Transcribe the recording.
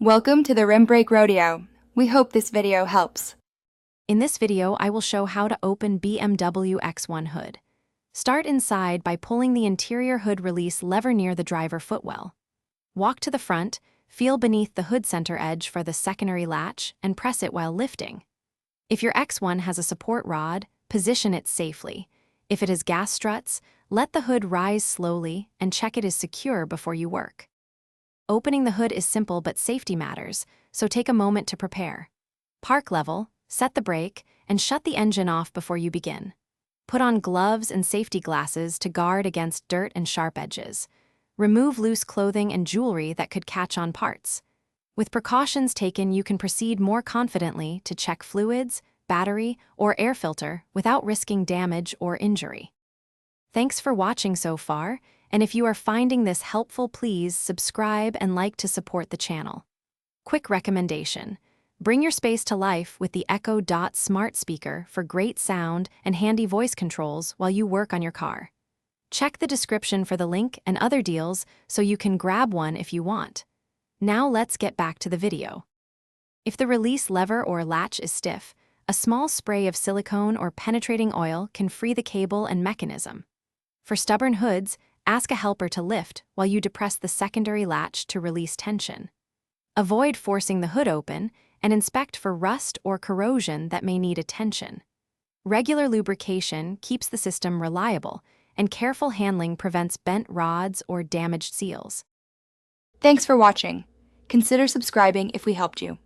Welcome to the Rim Break Rodeo. We hope this video helps. In this video, I will show how to open BMW X1 hood. Start inside by pulling the interior hood release lever near the driver footwell. Walk to the front, feel beneath the hood center edge for the secondary latch, and press it while lifting. If your X1 has a support rod, position it safely. If it has gas struts, let the hood rise slowly and check it is secure before you work. Opening the hood is simple, but safety matters, so take a moment to prepare. Park level, set the brake, and shut the engine off before you begin. Put on gloves and safety glasses to guard against dirt and sharp edges. Remove loose clothing and jewelry that could catch on parts. With precautions taken, you can proceed more confidently to check fluids, battery, or air filter without risking damage or injury. Thanks for watching so far, and if you are finding this helpful, please subscribe and like to support the channel. Quick recommendation: bring your space to life with the Echo Dot smart speaker for great sound and handy voice controls while you work on your car. Check the description for the link and other deals so you can grab one if you want. Now let's get back to the video. If the release lever or latch is stiff, a small spray of silicone or penetrating oil can free the cable and mechanism. For stubborn hoods, ask a helper to lift while you depress the secondary latch to release tension. Avoid forcing the hood open and inspect for rust or corrosion that may need attention. Regular lubrication keeps the system reliable, and careful handling prevents bent rods or damaged seals. Thanks for watching. Consider subscribing if we helped you.